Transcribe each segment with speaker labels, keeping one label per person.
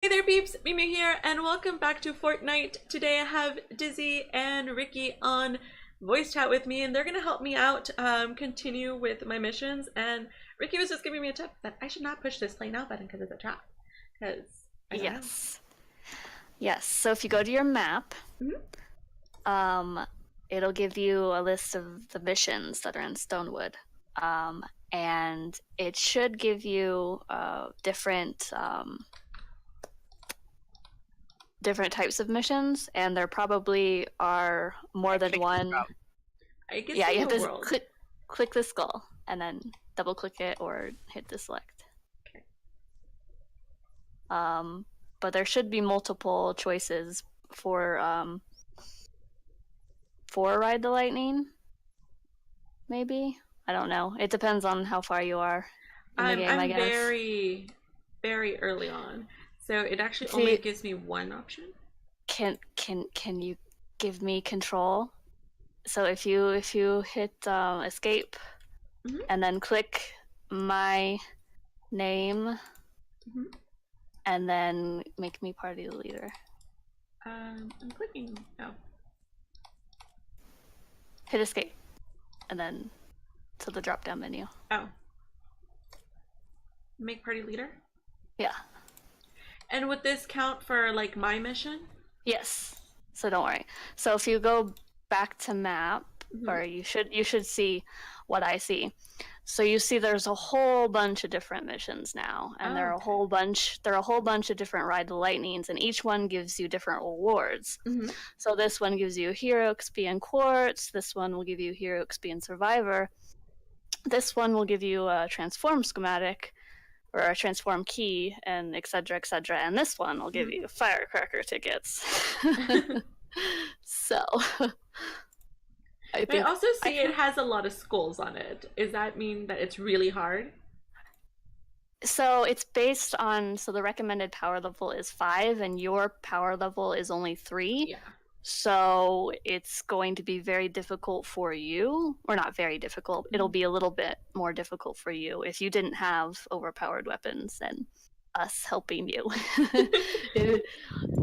Speaker 1: Hey there peeps, Mimi here, and welcome back to Fortnite. Today I have Dizzy and Rikki on voice chat with me, and they're gonna help me out continue with my missions. And Rikki was just giving me a tip that I should not push this play now button because it's a trap. Because I don't know.
Speaker 2: Yes. So if you go to your map,
Speaker 1: Mhm.
Speaker 2: it'll give you a list of the missions that are in Stonewood. And it should give you different types of missions, and there probably are more than one.
Speaker 1: I can
Speaker 2: Yeah,
Speaker 1: see
Speaker 2: you have
Speaker 1: the
Speaker 2: to
Speaker 1: world.
Speaker 2: click the skull and then double click it or hit the select.
Speaker 1: Okay.
Speaker 2: But there should be multiple choices for Ride the Lightning. Maybe, I don't know. It depends on how far you are in the game, I
Speaker 1: I'm
Speaker 2: guess.
Speaker 1: very early on, so it actually only
Speaker 2: See,
Speaker 1: gives me one option.
Speaker 2: can you give me control? So if you hit escape
Speaker 1: Mm-hmm.
Speaker 2: and then click my name
Speaker 1: Mm-hmm.
Speaker 2: and then make me party leader.
Speaker 1: I'm clicking. Oh.
Speaker 2: Hit escape and then to the drop down menu.
Speaker 1: Oh. Make party leader.
Speaker 2: Yeah.
Speaker 1: And would this count for like my mission?
Speaker 2: Yes. So don't worry. So if you go back to map,
Speaker 1: Mm-hmm.
Speaker 2: or you should see what I see. So you see there's a whole bunch of different missions now, and
Speaker 1: Oh,
Speaker 2: there are
Speaker 1: okay.
Speaker 2: a whole bunch of different Ride the Lightnings, and each one gives you different rewards.
Speaker 1: Mm-hmm.
Speaker 2: So this one gives you Hero XP and Quartz, this one will give you Hero XP and Survivor, this one will give you a Transform schematic, or a transform key, and etc etc, and this one will give
Speaker 1: Mm-hmm.
Speaker 2: you firecracker tickets. So I
Speaker 1: But I
Speaker 2: think
Speaker 1: also
Speaker 2: I
Speaker 1: see it has a lot of skulls on it. Does that mean that it's really hard?
Speaker 2: so it's based on, so the recommended power level is 5 and your power level is only 3.
Speaker 1: Yeah.
Speaker 2: So it's going to be very difficult for you, or not very difficult, it'll be a little bit more difficult for you if you didn't have overpowered weapons and us helping you.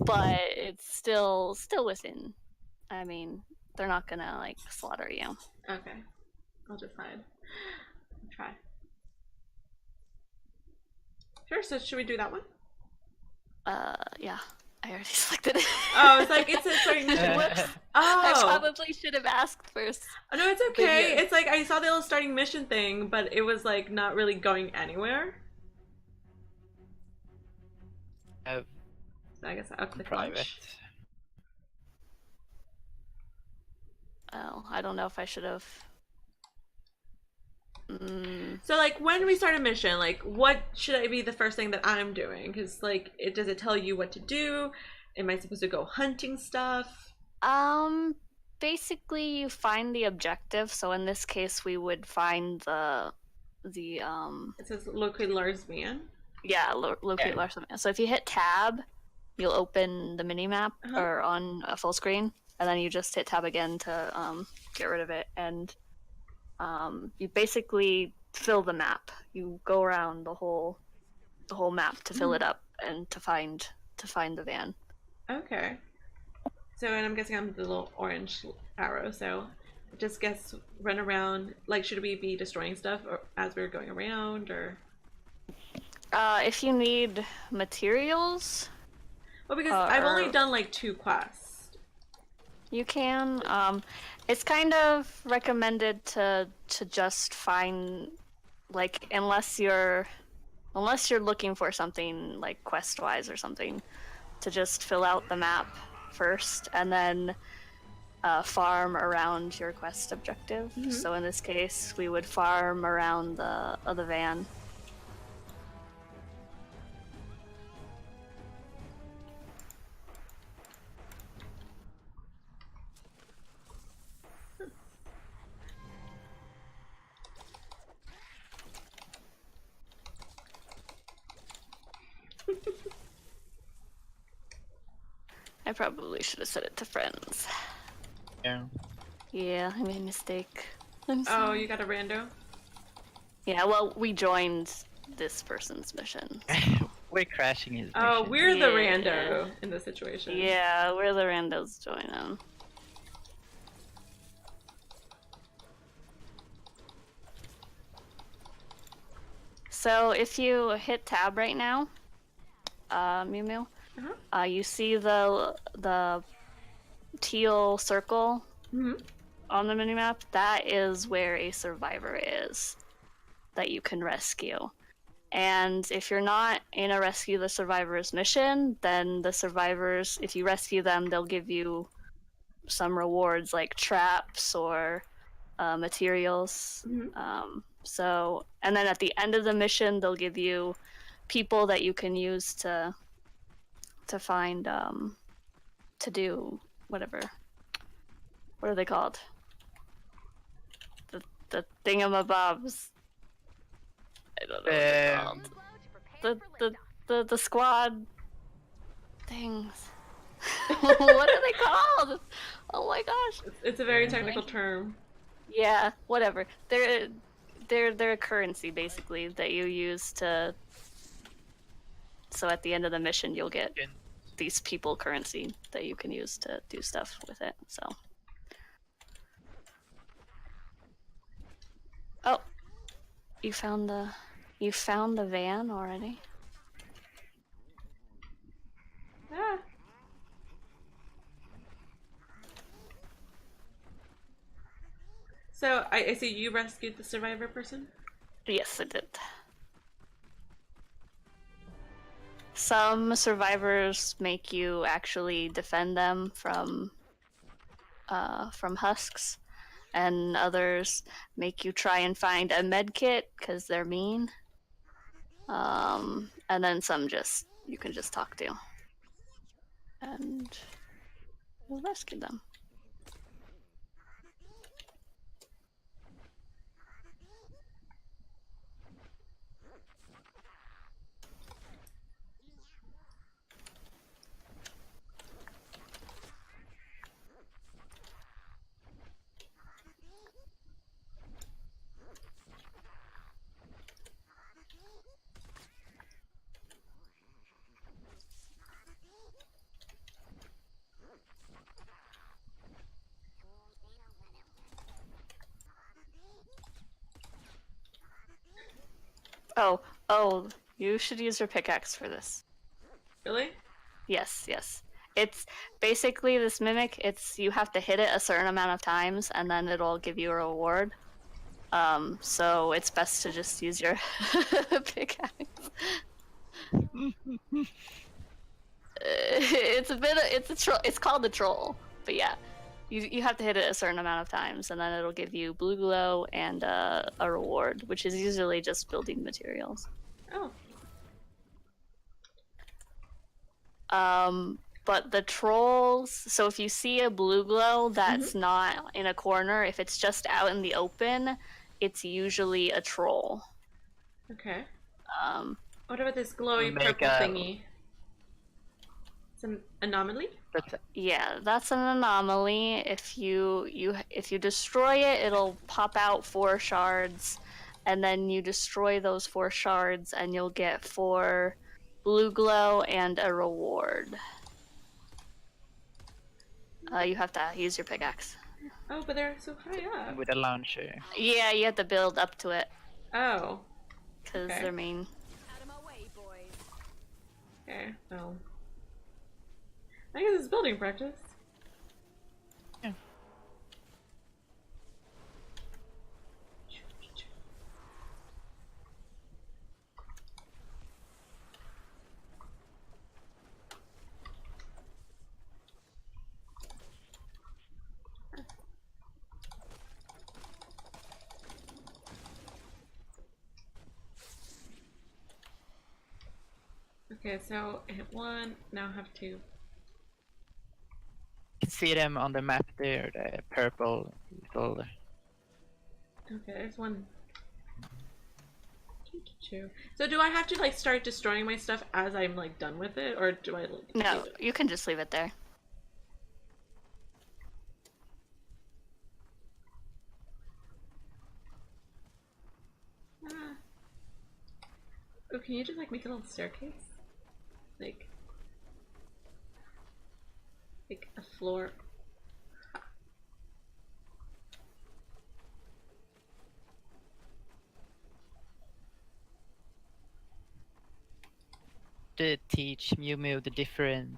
Speaker 2: But it's still within. I mean, they're not gonna like slaughter you.
Speaker 1: Okay. I'll just hide. Try. Sure, so should we do that one?
Speaker 2: Yeah. I already selected it.
Speaker 1: Oh, it's like it's a starting mission.
Speaker 2: Whoops. I
Speaker 1: Oh.
Speaker 2: probably should have asked first.
Speaker 1: Oh no, it's
Speaker 2: But
Speaker 1: okay.
Speaker 2: yeah.
Speaker 1: It's like I saw the little starting mission thing, but it was like not really going anywhere.
Speaker 3: Uh,
Speaker 1: So I guess I'll click
Speaker 3: private.
Speaker 1: launch.
Speaker 2: Oh, I don't know if I should have.
Speaker 1: So like when we start a mission, like what should I be the first thing that I'm doing? Because like does it tell you what to do? Am I supposed to go hunting stuff?
Speaker 2: Um, Basically you find the objective. So in this case, we would find the
Speaker 1: It says locate Lars van.
Speaker 2: yeah, locate
Speaker 3: Yeah.
Speaker 2: Larson. So if you hit tab, you'll open the mini map
Speaker 1: Uh-huh.
Speaker 2: or on a full screen, and then you just hit tab again to get rid of it, and you basically fill the map. You go around the whole map to fill it up and to find the van.
Speaker 1: Okay. So and I'm guessing I'm the little orange arrow. So just guess run around. Like should we be destroying stuff or as we're going around or?
Speaker 2: If you need materials,
Speaker 1: Well, because I've only
Speaker 2: or
Speaker 1: done like 2 quests.
Speaker 2: you can. It's kind of recommended to just find, like, unless you're looking for something like quest wise or something, to just fill out the map first and then farm around your quest objective. So in this case, we would farm around the van. I probably should have set it to friends.
Speaker 3: Yeah.
Speaker 2: Yeah, I made a mistake.
Speaker 1: Oh, you got a rando?
Speaker 2: Yeah, well, we joined this person's mission. So.
Speaker 3: We're crashing his
Speaker 1: Oh,
Speaker 3: mission.
Speaker 1: we're the
Speaker 2: Yeah.
Speaker 1: rando in this situation.
Speaker 2: Yeah, we're the randos joining. So if you hit tab right now, Mew Mew, you see the teal circle on the minimap? That is where a survivor is that you can rescue. And if you're not in a rescue the survivors mission, then the survivors, if you rescue them, they'll give you some rewards like traps or materials. So, and then at the end of the mission, they'll give you people that you can use to find to do whatever. What are they called? The thingamabobs. I don't know what they're called. The squad things. What are they called? Oh my gosh.
Speaker 1: It's a very technical term.
Speaker 2: Yeah, whatever. They're a currency basically that you use to. So at the end of the mission, you'll get these people currency that you can use to do stuff with it. So. Oh, you found the van already.
Speaker 1: Ah. So I see you rescued the survivor person?
Speaker 2: Yes, I did. Some survivors make you actually defend them from husks, and others make you try and find a med kit because they're mean. And then some you can just talk to, and you'll rescue them. Oh, you should use your pickaxe for this.
Speaker 1: Really?
Speaker 2: Yes. It's basically this mimic, you have to hit it a certain amount of times and then it'll give you a reward. So it's best to just use your pickaxe. It's called the troll, but yeah. You have to hit it a certain amount of times, and then it'll give you blue glow and a reward, which is usually just building materials.
Speaker 1: Oh.
Speaker 2: But the trolls, so if you see a blue glow that's not in a corner, if it's just out in the open, it's usually a troll.
Speaker 1: Okay. What about this glowy purple thingy? It's an anomaly?
Speaker 2: Yeah, that's an anomaly. If you destroy it, it'll pop out 4 shards, and then you destroy those 4 shards, and you'll get 4 blue glow and a reward. You have to use your pickaxe.
Speaker 1: Oh, but they're so high up.
Speaker 3: With a launcher.
Speaker 2: Yeah, you have to build up to it.
Speaker 1: Oh.
Speaker 2: Because they're mean.
Speaker 1: Okay, well. I guess it's building practice.
Speaker 3: Yeah.
Speaker 1: Okay, so I hit 1, now I have 2.
Speaker 3: You can see them on the map there, the purple little.
Speaker 1: Okay, there's 1. 2. So do I have to like start destroying my stuff as I'm like done with it, or do I like,
Speaker 2: No, you can just leave it there.
Speaker 1: Oh, can you just like make a little staircase? Like a floor.
Speaker 3: To teach Mew Mew the different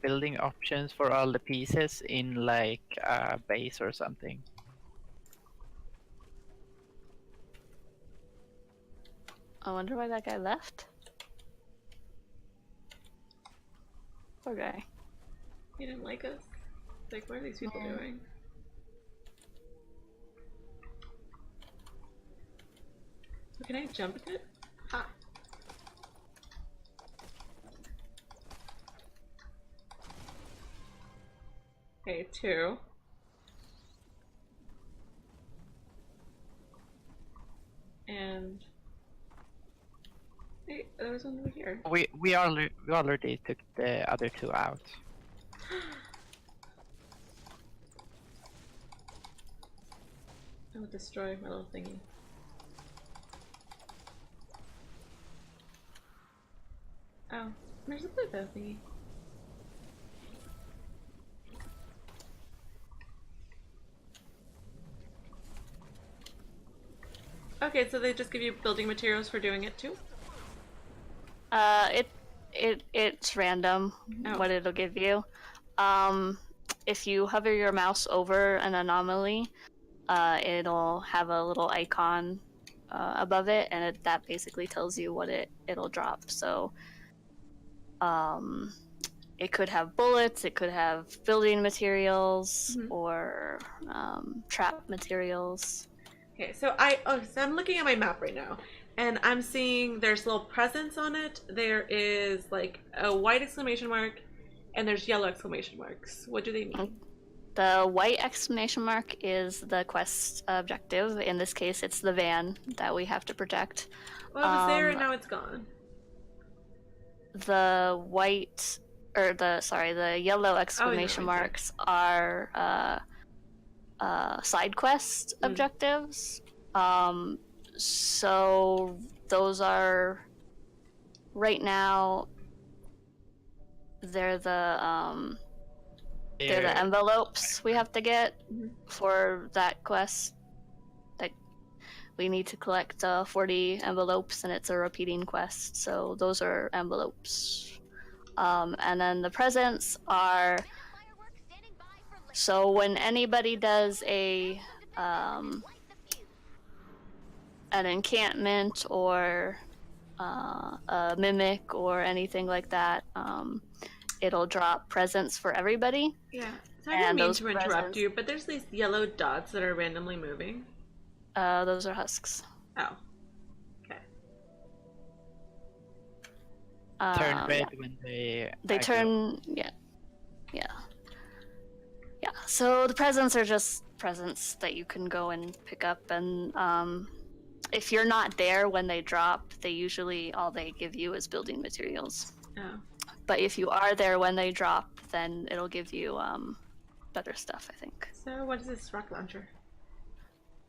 Speaker 3: building options for all the pieces in like a base or something.
Speaker 2: I wonder why that guy left. Poor guy.
Speaker 1: He didn't like us. Like, what are these people
Speaker 2: Yeah.
Speaker 1: doing? So can I jump at it? Ha! Okay, 2. And hey, there was one over here.
Speaker 3: We already took the other 2 out.
Speaker 1: I will destroy my little thingy. Oh, there's a blue bow thingy. Okay, so they just give you building materials for doing it too?
Speaker 2: It's random
Speaker 1: Oh.
Speaker 2: what it'll give you. If you hover your mouse over an anomaly, it'll have a little icon above it, and that basically tells you what it'll drop. So, it could have bullets, it could have building materials, or trap materials.
Speaker 1: Okay, so I'm looking at my map right now, and I'm seeing there's little presents on it. There is like a white exclamation mark, and there's yellow exclamation marks. What do they mean?
Speaker 2: The white exclamation mark is the quest objective. In this case, it's the van that we have to protect.
Speaker 1: Well, it was there and now it's gone.
Speaker 2: The white, or the yellow exclamation marks are side quest objectives. So those are right now. They're the envelopes we have to get for that quest. Like, we need to collect 40 envelopes, and it's a repeating quest. So those are envelopes. And then the presents are. So when anybody does an encampment or a mimic or anything like that, it'll drop presents for everybody.
Speaker 1: Yeah. So I didn't mean to interrupt you, but there's these yellow dots that are randomly moving.
Speaker 2: Those are husks.
Speaker 1: Oh. Okay.
Speaker 3: Turn red when they
Speaker 2: turn. Yeah. So the presents are just presents that you can go and pick up, and if you're not there when they drop, all they give you is building materials.
Speaker 1: Oh.
Speaker 2: But if you are there when they drop, then it'll give you better stuff, I think.
Speaker 1: So what is this rock launcher?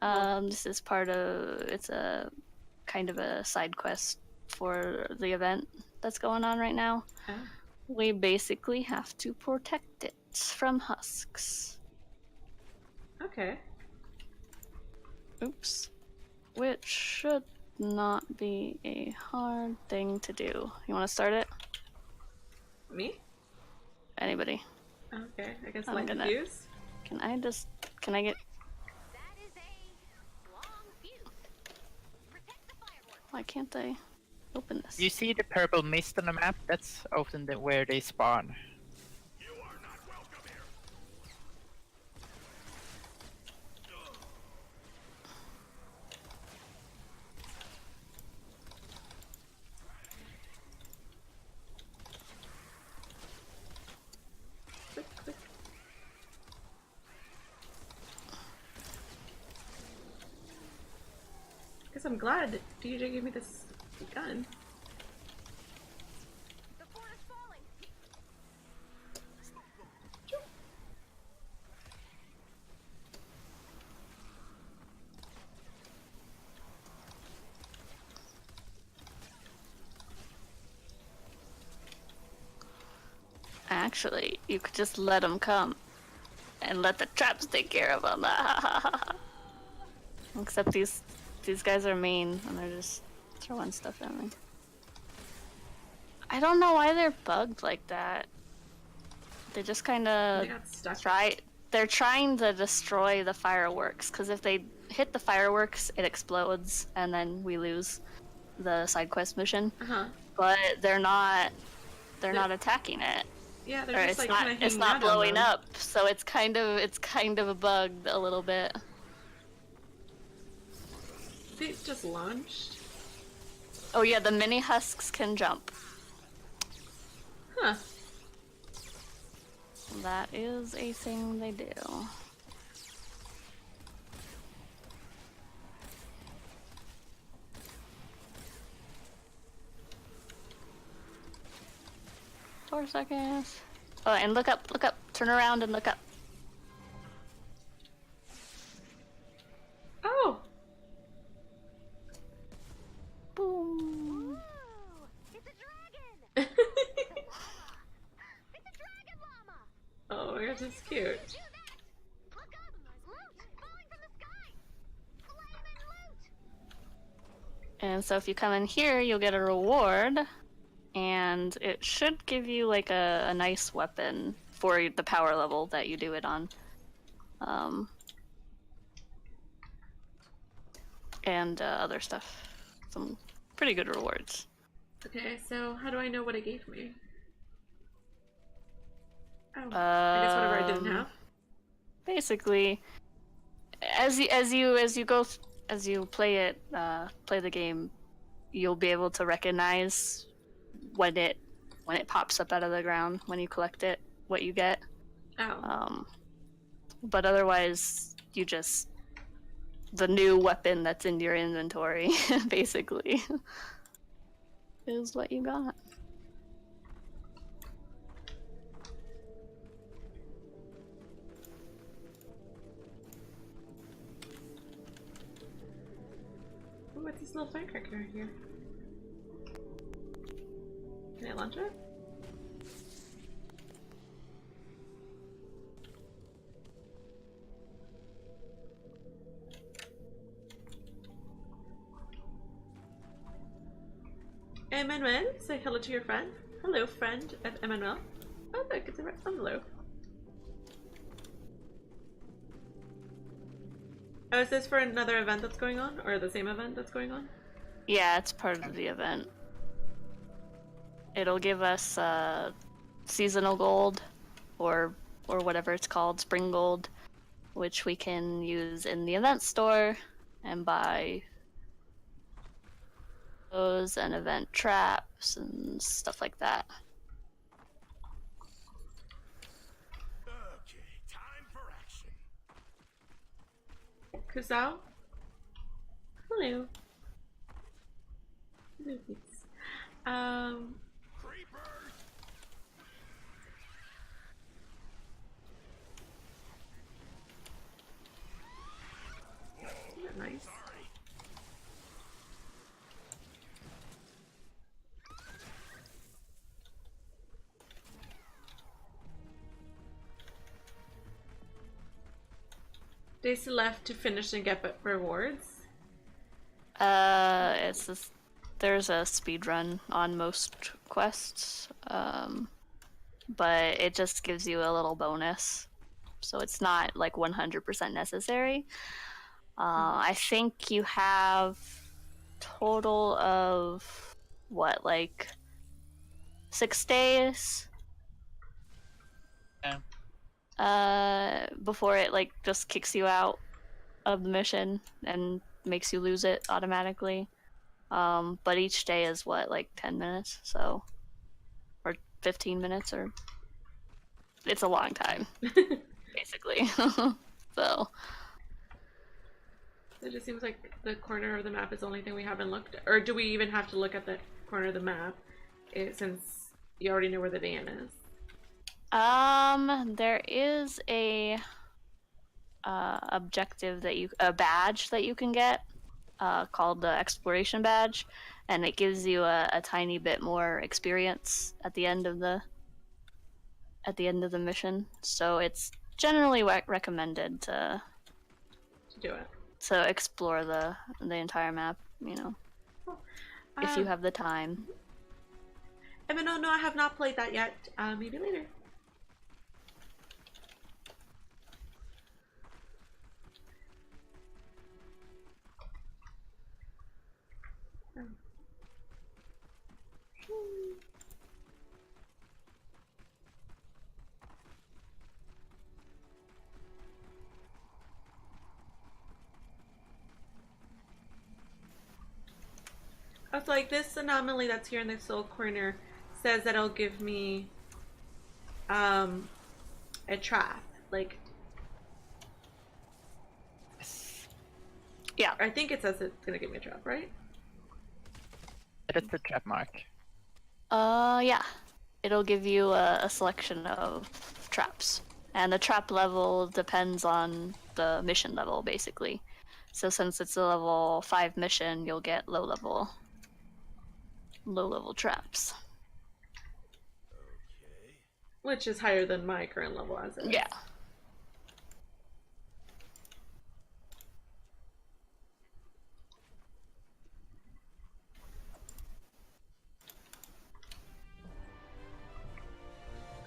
Speaker 2: This is it's a kind of a side quest for the event that's going on right now.
Speaker 1: Oh.
Speaker 2: We basically have to protect it from husks.
Speaker 1: Okay.
Speaker 2: Oops. Which should not be a hard thing to do. You want to start it?
Speaker 1: Me?
Speaker 2: Anybody?
Speaker 1: Okay, I guess
Speaker 2: I'm
Speaker 1: light
Speaker 2: gonna-
Speaker 1: fuse.
Speaker 2: Can I get... Why can't I open this?
Speaker 3: You see the purple mist on the map? That's often where they spawn.
Speaker 1: Quick. Guess I'm glad DJ gave me this gun.
Speaker 4: The fort is falling.
Speaker 2: Actually, you could just let them come. And let the traps take care of them. Except these guys are mean, and they're just throwing stuff at me. I don't know why they're bugged like that. They just kind of They're trying to destroy the fireworks, because if they hit the fireworks, it explodes, and then we lose the side quest mission. But they're not attacking it.
Speaker 1: Yeah, they're just like kind of
Speaker 2: it's not blowing up, so it's kind of a bug a little bit.
Speaker 1: They just launched.
Speaker 2: Oh yeah, the mini husks can jump.
Speaker 1: Huh.
Speaker 2: That is a thing they do. Four seconds. Oh, and look up, turn around and look up.
Speaker 1: Oh!
Speaker 2: Boom.
Speaker 4: It's a dragon! It's a dragon llama!
Speaker 1: Oh my gosh, that's cute.
Speaker 4: Look up! Loot! Falling from the sky! Flaming loot!
Speaker 2: And so if you come in here, you'll get a reward. And it should give you like a nice weapon for the power level that you do it on. And other stuff. Some pretty good rewards.
Speaker 1: Okay, so how do I know what it gave me? Oh, I guess whatever I didn't have.
Speaker 2: Basically, as you play the game, you'll be able to recognize when it pops up out of the ground when you collect it, what you get.
Speaker 1: Oh.
Speaker 2: But otherwise, the new weapon that's in your inventory, basically, is what you got.
Speaker 1: Oh, what's this little firecracker right here? Can I launch it? Emmanuel, say hello to your friend. Hello, friend of Emmanuel. Oh, look, it's a red envelope. Oh, is this for another event that's going on? Or the same event that's going on?
Speaker 2: Yeah, it's part of the event. It'll give us seasonal gold, or whatever it's called, spring gold, which we can use in the event store and buy those and event traps and stuff like that.
Speaker 5: Okay, time for action.
Speaker 1: Kusao? Hello. Hello, peeps.
Speaker 5: Creepers!
Speaker 1: Isn't that nice? Days left to finish and get rewards.
Speaker 2: There's a speed run on most quests, but it just gives you a little bonus, so it's not like 100% necessary. I think you have total of what, like 6 days?
Speaker 3: Yeah.
Speaker 2: Before it like just kicks you out of the mission and makes you lose it automatically. But each day is what, like 10 minutes, so, or 15 minutes, or it's a long time, basically. So
Speaker 1: It just seems like the corner of the map is the only thing we haven't looked at. Or do we even have to look at the corner of the map since you already know where the van is?
Speaker 2: There is a objective a badge that you can get, called the exploration badge, and it gives you a tiny bit more experience at the end of the at the end of the mission. So it's generally recommended to
Speaker 1: do it.
Speaker 2: explore the entire map. You know,
Speaker 1: Cool.
Speaker 2: if you have the time.
Speaker 1: No, I have not played that yet. Maybe later. I was like, this anomaly that's here in this little corner says that it'll give me a trap. Like,
Speaker 2: Yeah.
Speaker 1: I think it says it's gonna give me a trap, right?
Speaker 3: That's the trap mark.
Speaker 2: Yeah. It'll give you a selection of traps. And the trap level depends on the mission level, basically. So since it's a level 5 mission, you'll get low level traps.
Speaker 1: Which is higher than my current level as it is.
Speaker 2: Yeah.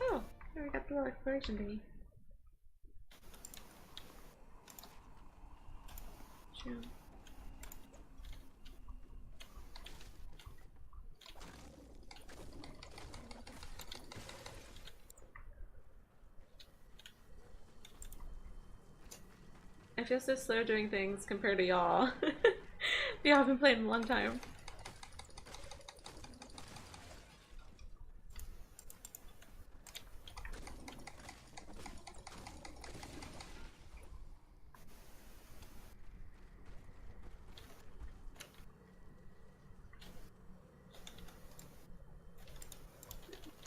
Speaker 1: Oh, here we got the little exploration thingy. True. I feel so slow doing things compared to y'all. Y'all have been playing a long time.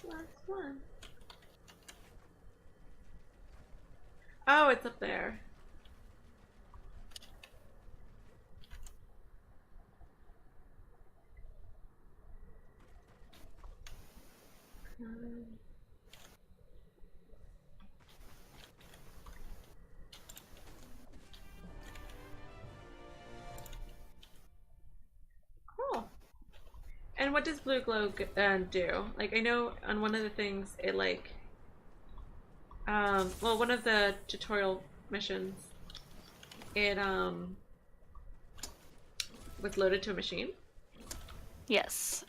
Speaker 1: Last one. Oh, it's up there. Cool. And what does blue glow do? Like, I know on one of the things it like, well, one of the tutorial missions, it was loaded to a machine.
Speaker 2: Yes.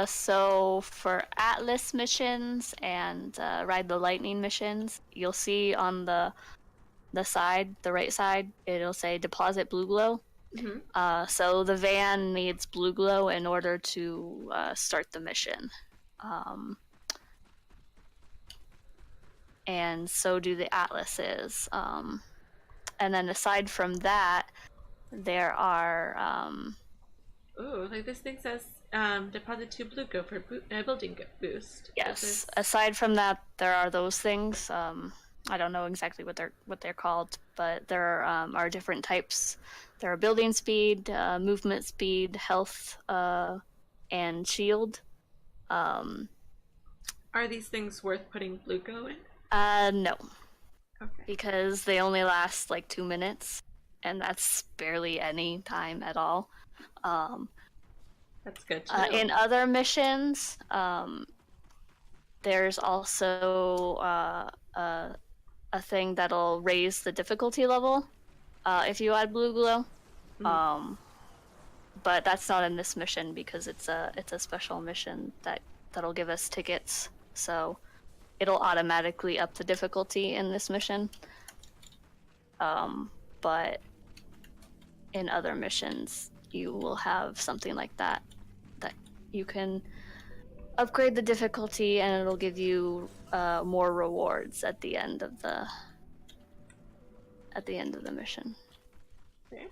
Speaker 2: So for Atlas missions and Ride the Lightning missions, you'll see on the side, the right side, it'll say deposit blue glow.
Speaker 1: Mm-hmm.
Speaker 2: So the van needs blue glow in order to start the mission. And so do the Atlases. And then aside from that, there are...
Speaker 1: Ooh, like this thing says deposit 2 blue glow for building boost.
Speaker 2: Yes. Aside from that, there are those things. I don't know exactly what they're called, but there are different types. There are building speed, movement speed, health, and shield.
Speaker 1: Are these things worth putting blue glow in?
Speaker 2: No,
Speaker 1: Okay.
Speaker 2: because they only last like 2 minutes, and that's barely any time at all.
Speaker 1: That's good to know.
Speaker 2: In other missions, there's also a thing that'll raise the difficulty level if you add blue glow.
Speaker 1: Mm-hmm.
Speaker 2: But that's not in this mission because it's a special mission that'll give us tickets. So it'll automatically up the difficulty in this mission. But in other missions, you will have something like that you can upgrade the difficulty, and it'll give you more rewards at the end of the mission.
Speaker 1: Okay.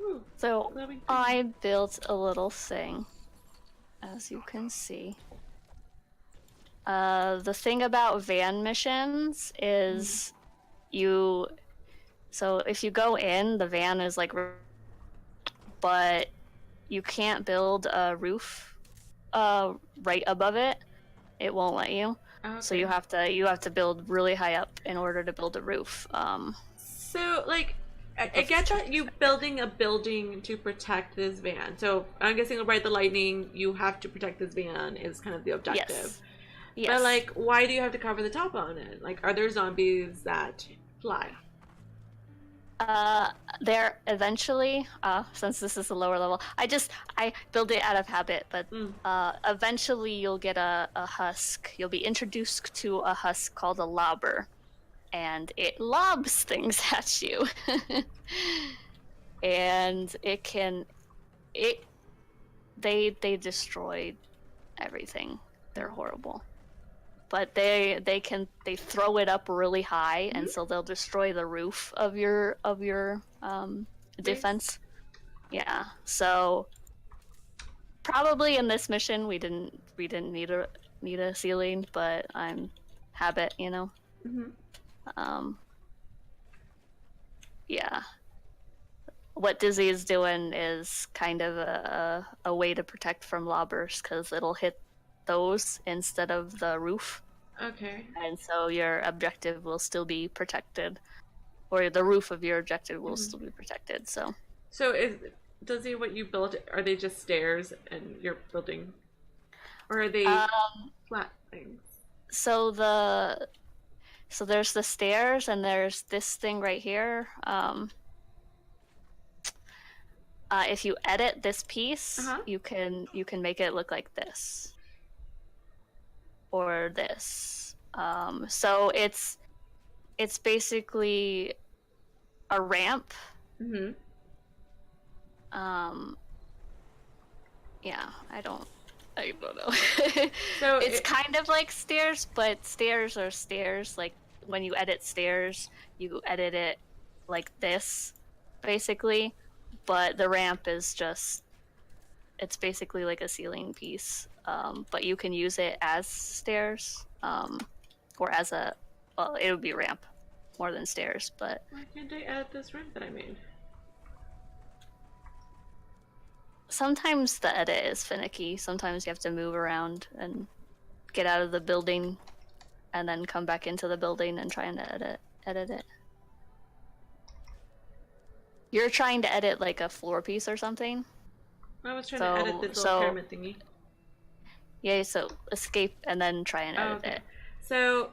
Speaker 1: Ooh,
Speaker 2: So
Speaker 1: glowing thing.
Speaker 2: I built a little thing, as you can see. The thing about van missions is you So if you go in, the van is like, but you can't build a roof right above it. It won't let you.
Speaker 1: Okay.
Speaker 2: So you have to build really high up in order to build a roof.
Speaker 1: So, like, I get that you building a building to protect this van. So I'm guessing by the lightning, you have to protect this van is kind of the objective.
Speaker 2: Yes. Yes.
Speaker 1: But like, why do you have to cover the top on it? Like, are there zombies that fly?
Speaker 2: There eventually, since this is a lower level, I build it out of habit, but eventually you'll get a husk. You'll be introduced to a husk called a lobber, and it lobs things at you. And they destroy everything. They're horrible. But they throw it up really high, and so they'll destroy the roof of your defense. Yeah. So probably in this mission we didn't need a ceiling, but I'm habit, you know. Yeah. What Dizzy is doing is kind of a way to protect from lobbers, because it'll hit those instead of the roof.
Speaker 1: Okay.
Speaker 2: And so your objective will still be protected, or the roof of your objective will still be protected. So
Speaker 1: does he what you built? Are they just stairs and you're building, or are they flat things?
Speaker 2: So there's the stairs, and there's this thing right here. If you edit this piece, you can make it look like this. Or this. So it's basically a ramp. Yeah, I don't know. So it's kind of like stairs, but stairs are stairs. Like when you edit stairs, you edit it like this, basically. But the ramp is just, it's basically like a ceiling piece. But you can use it as stairs, or as it would be a ramp more than stairs. But
Speaker 1: why can't I edit this ramp that I made?
Speaker 2: Sometimes the edit is finicky. Sometimes you have to move around and get out of the building, and then come back into the building and try and edit it. You're trying to edit like a floor piece or something?
Speaker 1: I was trying to edit this little pyramid thingy.
Speaker 2: Yeah, so escape and then try and edit it.
Speaker 1: So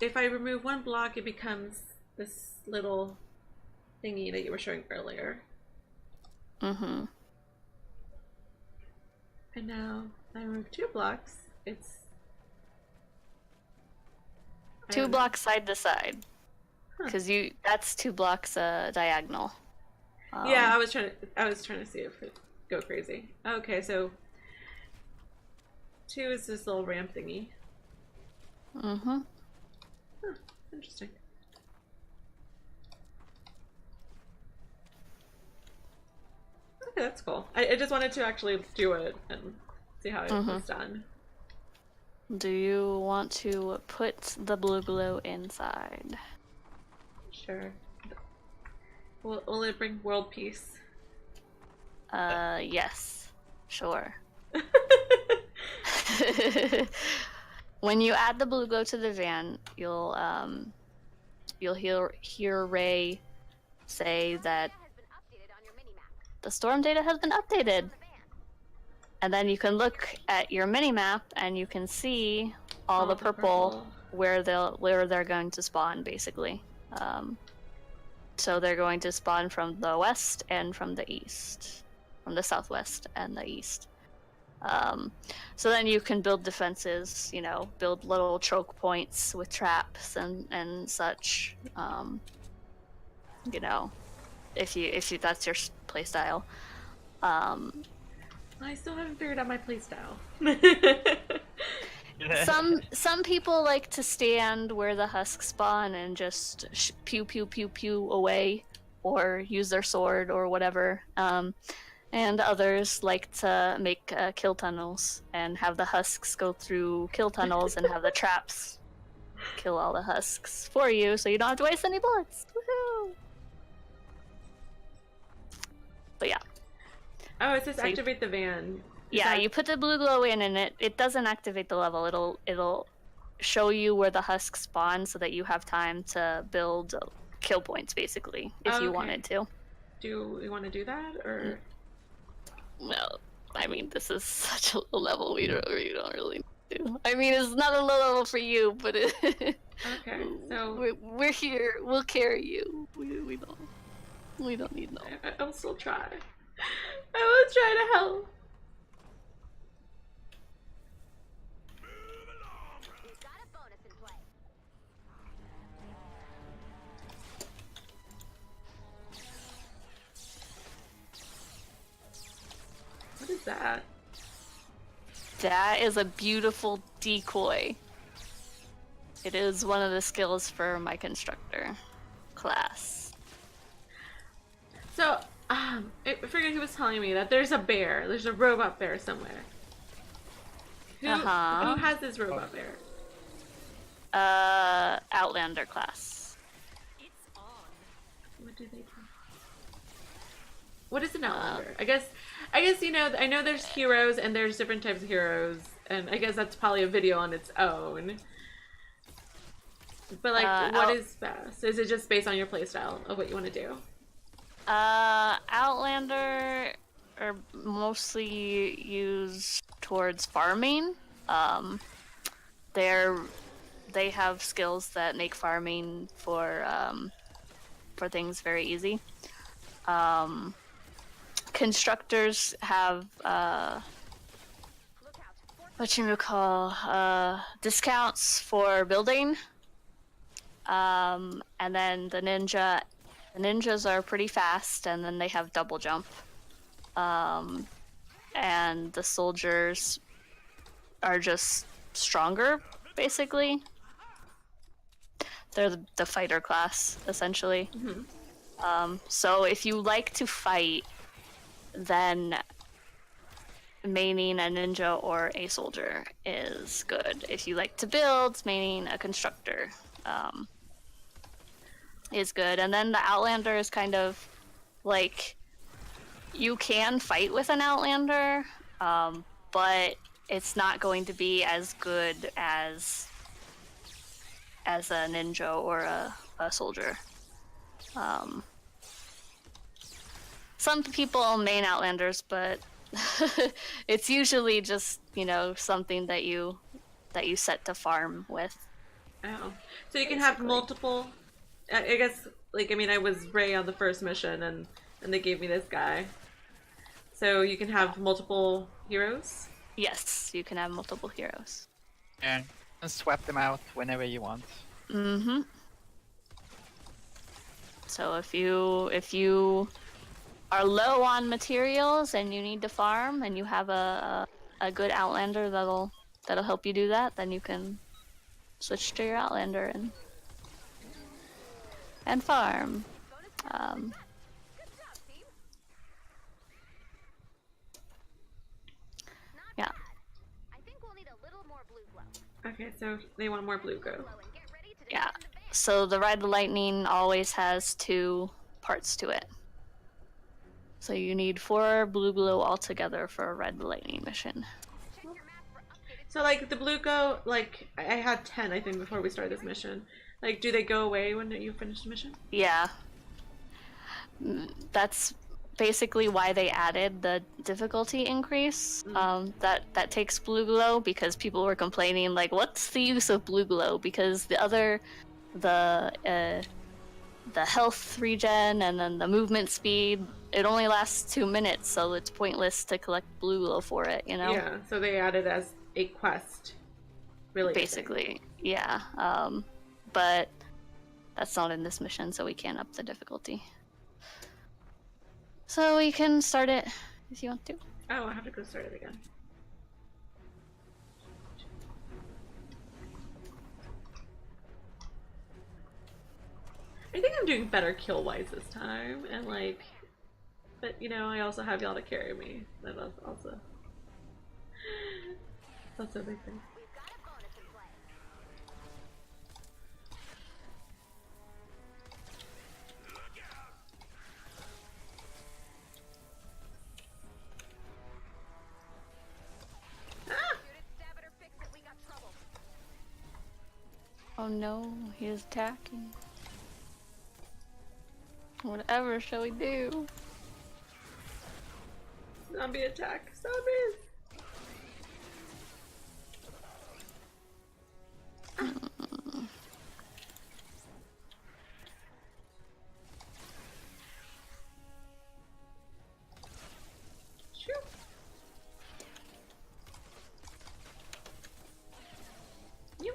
Speaker 1: if I remove one block, it becomes this little thingy that you were showing earlier.
Speaker 2: Mm-hmm.
Speaker 1: And now I remove 2 blocks. It's
Speaker 2: 2 blocks side to side, because that's 2 blocks diagonal.
Speaker 1: Yeah, I was trying to see if it go crazy. Okay, so 2 is this little ramp thingy. Huh, interesting. Okay, that's cool. I just wanted to actually do it and see how it was done.
Speaker 2: Do you want to put the blue glow inside?
Speaker 1: Sure. Will it bring world peace?
Speaker 2: Yes. Sure. When you add the blue glow to the van, you'll hear Ray say that the storm data has been updated. And then you can look at your mini-map and you can see all the purple where they're going to spawn, basically. So they're going to spawn from the west and from the east. From the southwest and the east. So then you can build defenses, you know, build little choke points with traps and such. You know, if you that's your playstyle.
Speaker 1: I still haven't figured out my playstyle.
Speaker 2: Some people like to stand where the husks spawn and just pew pew pew pew away, or use their sword or whatever. And others like to make kill tunnels and have the husks go through kill tunnels and have the traps kill all the husks for you, so you don't have to waste any bullets. Woohoo!
Speaker 1: Oh, it says
Speaker 2: So you-
Speaker 1: activate the van. Is
Speaker 2: Yeah,
Speaker 1: that-
Speaker 2: you put the blue glow in, and it doesn't activate the level. It'll show you where the husk spawn, so that you have time to build kill points, basically, if
Speaker 1: Oh,
Speaker 2: you
Speaker 1: okay.
Speaker 2: wanted to.
Speaker 1: Do we want to do that or?
Speaker 2: Well, I mean, this is such a low level. We don't really do. I mean, it's not a low level for you, but
Speaker 1: Okay, so
Speaker 2: we're here. We'll carry you. We don't need no.
Speaker 1: I'll still try. I will try to help.
Speaker 4: We've got a bonus in play.
Speaker 1: What is that?
Speaker 2: That is a beautiful decoy. It is one of the skills for my constructor class.
Speaker 1: So, I forget who was telling me that there's a bear. There's a robot bear somewhere. Who has this robot bear?
Speaker 2: Outlander class.
Speaker 1: What do they do? What is an outlander? I guess you know. I know there's heroes and there's different types of heroes, and I guess that's probably a video on its own. But like, what is best? Is it just based on your playstyle of what you want to do?
Speaker 2: Outlander are mostly used towards farming. They have skills that make farming for things very easy. Constructors have discounts for building. And then the ninjas are pretty fast, and then they have double jump. And the soldiers are just stronger, basically. They're the fighter class, essentially.
Speaker 1: Mm-hmm.
Speaker 2: So if you like to fight, then maining a ninja or a soldier is good. If you like to build, maining a constructor is good. And then the Outlander is kind of like, you can fight with an Outlander, but it's not going to be as good as a ninja or a soldier. Some people main Outlanders, but it's usually just, something that you set to farm with.
Speaker 1: Oh, so you can have
Speaker 2: Basically.
Speaker 1: multiple. I guess, like, I mean, I was Ray on the first mission, and they gave me this guy. So you can have multiple heroes.
Speaker 2: Yes, you can have multiple heroes.
Speaker 3: Yeah, and swap them out whenever you want.
Speaker 2: Mm-hmm. So if you are low on materials and you need to farm, and you have a good Outlander that'll help you do that, then you can switch to your Outlander and farm. Yeah.
Speaker 4: I think we'll need a little more blue glow.
Speaker 1: Okay, so they want more blue go.
Speaker 4: Glow and get ready to
Speaker 2: Yeah.
Speaker 4: defend the van.
Speaker 2: So the Ride the Lightning always has 2 parts to it. So you need 4 blue glow altogether for a Ride the Lightning mission.
Speaker 4: Check your map for updated.
Speaker 1: So like the blue go, like I had 10, I think, before we started this mission. Like, do they go away when you finish the mission?
Speaker 2: Yeah. That's basically why they added the difficulty increase. That takes blue glow, because people were complaining, like, what's the use of blue glow? Because the health regen and then the movement speed, it only lasts 2 minutes, so it's pointless to collect blue glow for it,
Speaker 1: Yeah, so they added as a quest. Really.
Speaker 2: Basically, yeah. But that's not in this mission, so we can't up the difficulty. So we can start it if you want to.
Speaker 1: Oh, I have to go start it again. I think I'm doing better kill-wise this time, and like, but I also have y'all to carry me. That's also a big thing.
Speaker 4: We've got a bonus in play.
Speaker 2: no, he is attacking. Whatever shall we do?
Speaker 1: Zombie attack. Zombies! Shoot. You.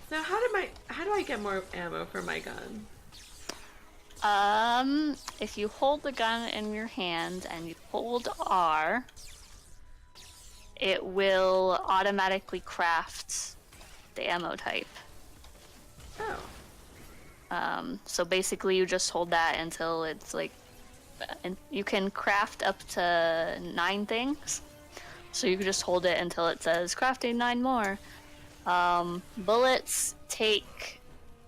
Speaker 1: So how do I get more ammo for my gun?
Speaker 2: If you hold the gun in your hand and you hold R, it will automatically craft the ammo type.
Speaker 1: Oh.
Speaker 2: So basically you just hold that until it's like, and you can craft up to 9 things. So you can just hold it until it says crafting 9 more. Bullets take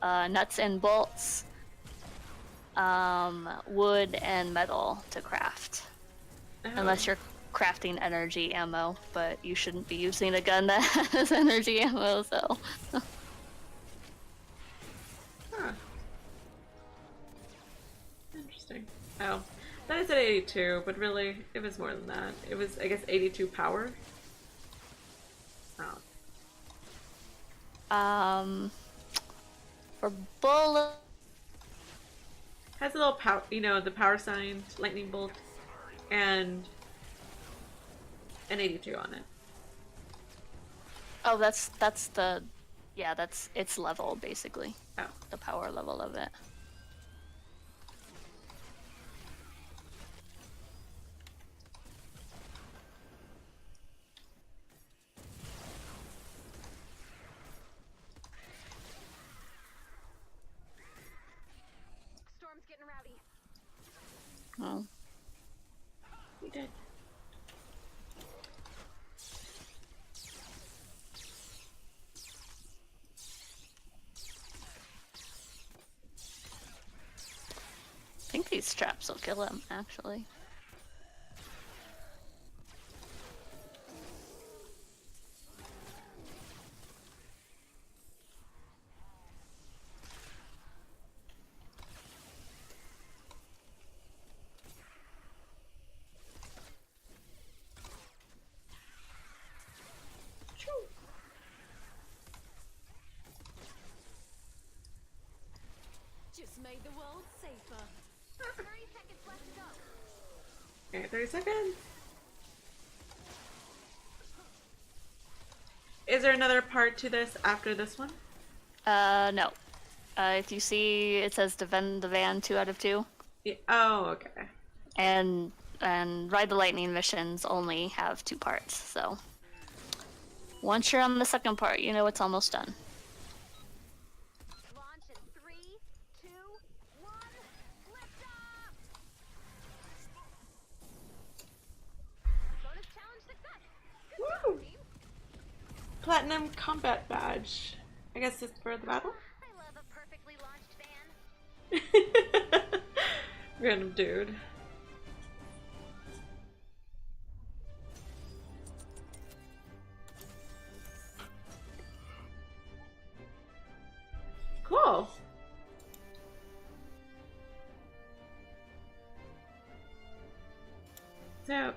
Speaker 2: nuts and bolts, wood and metal to craft.
Speaker 1: Oh.
Speaker 2: Unless you're crafting energy ammo, but you shouldn't be using a gun that has energy ammo, so.
Speaker 1: Huh. Interesting. Oh. That is at 82, but really, it was more than that. It was, I guess, 82 power. Oh.
Speaker 2: For bullet.
Speaker 1: Has a little power, you know, the power sign, lightning bolt, and an 82 on it.
Speaker 2: Oh, that's the, yeah, that's its level basically.
Speaker 1: Oh.
Speaker 2: The power level of it.
Speaker 4: Storm's getting rowdy.
Speaker 2: Oh.
Speaker 1: We did.
Speaker 2: I think these traps will kill him, actually.
Speaker 5: Just made the world safer.
Speaker 4: 30 seconds left to go.
Speaker 1: Okay, 30 seconds. Is there another part to this after this one?
Speaker 2: No. If you see, it says the van 2 out of 2.
Speaker 1: Yeah. Oh, okay.
Speaker 2: And Ride the Lightning missions only have 2 parts, so. Once you're on the second part, you know it's almost done.
Speaker 4: Launch in 3, 2, 1. Lift off! Bonus challenge success. Good
Speaker 1: Woo!
Speaker 4: job, team.
Speaker 1: Platinum combat badge. I guess it's for the battle?
Speaker 4: I love a perfectly launched van.
Speaker 1: Random dude. Cool. So,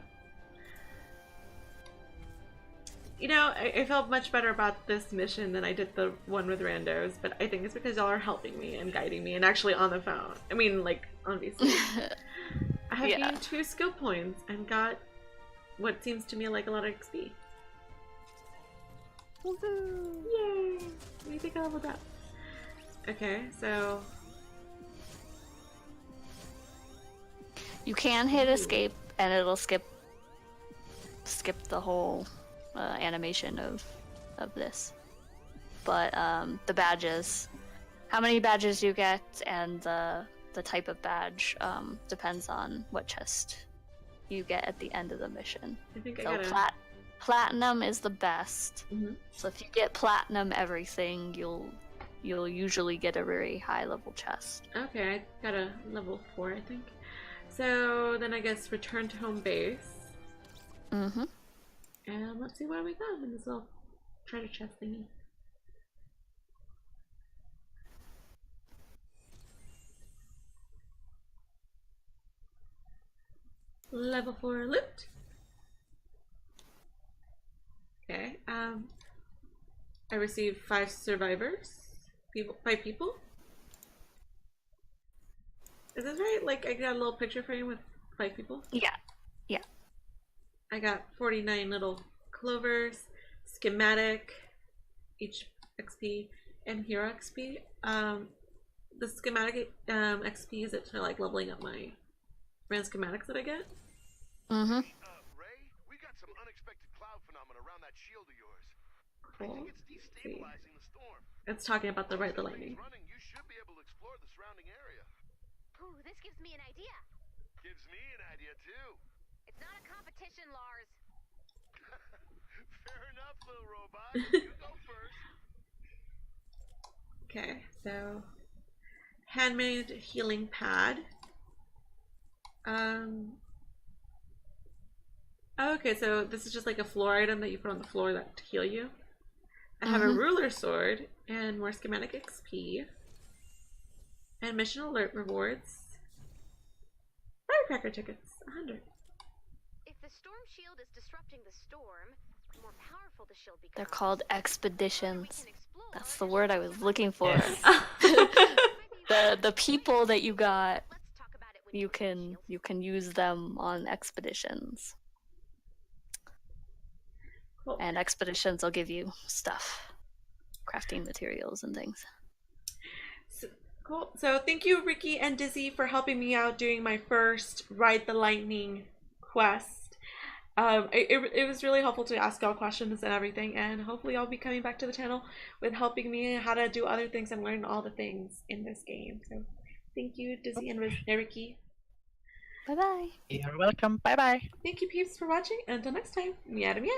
Speaker 1: you know, I felt much better about this mission than I did the one with randos, but I think it's because y'all are helping me and guiding me and actually on the phone. I mean, like, obviously. I have
Speaker 2: Yeah.
Speaker 1: gained 2 skill points and got what seems to me like a lot of XP. Woohoo! Yay! We think I leveled up. Okay, so
Speaker 2: You can hit escape, and it'll skip the whole animation of this. But the badges, how many badges you get, and the type of badge depends on what chest you get at the end of the mission.
Speaker 1: I think I
Speaker 2: So
Speaker 1: gotta.
Speaker 2: platinum is the best.
Speaker 1: Mhm.
Speaker 2: So if you get platinum everything, you'll you'll usually get a very high level chest.
Speaker 1: Okay, I got a level 4, I think. So then I guess return to home base.
Speaker 2: Mm-hmm.
Speaker 1: And let's see what we got in this little treasure chest thingy. Level 4 loot. Okay, I received 5 survivors. 5 people? Is this right? Like, I got a little picture frame with 5 people?
Speaker 2: Yeah. Yeah.
Speaker 1: I got 49 little clovers, schematic, XP, and hero XP. The schematic XP is it to like leveling up my brand schematics that I get?
Speaker 2: Mm-hmm.
Speaker 6: Ray, we got some unexpected cloud phenomena around that shield of yours. I
Speaker 1: Cool.
Speaker 6: think it's destabilizing the storm.
Speaker 1: It's talking about the right the
Speaker 6: Once
Speaker 1: lightning.
Speaker 6: running, you should be able to explore the surrounding area.
Speaker 4: Ooh, this gives me an idea.
Speaker 6: Gives me an idea too.
Speaker 4: It's not a competition, Lars.
Speaker 6: Fair enough, little robot. You go first.
Speaker 1: Okay, so handmade healing pad. Okay, so this is just like a floor item that you put on the floor that to heal you. I have a ruler sword and more schematic XP. And mission alert rewards. Firecracker tickets, 100.
Speaker 4: If the storm shield is disrupting the storm, the more powerful the shield becomes.
Speaker 2: They're called
Speaker 4: The further we
Speaker 2: expeditions.
Speaker 4: can explore,
Speaker 2: That's the word I was looking for.
Speaker 3: Yes.
Speaker 2: The people that you got,
Speaker 4: Let's talk about it when
Speaker 2: you
Speaker 4: we're in
Speaker 2: can
Speaker 4: shield.
Speaker 2: use them on expeditions.
Speaker 1: Cool.
Speaker 2: And expeditions will give you stuff, crafting materials and things.
Speaker 1: Cool. So thank you, Rikki and Dizzy, for helping me out doing my first Ride the Lightning quest. It was really helpful to ask all questions and everything, and hopefully I'll be coming back to the channel with helping me how to do other things and learn all the things in this game. So thank you, Dizzy and Rikki.
Speaker 2: Bye bye.
Speaker 3: You're welcome. Bye bye.
Speaker 1: Thank you, peeps, for watching. Until next time, meow meow.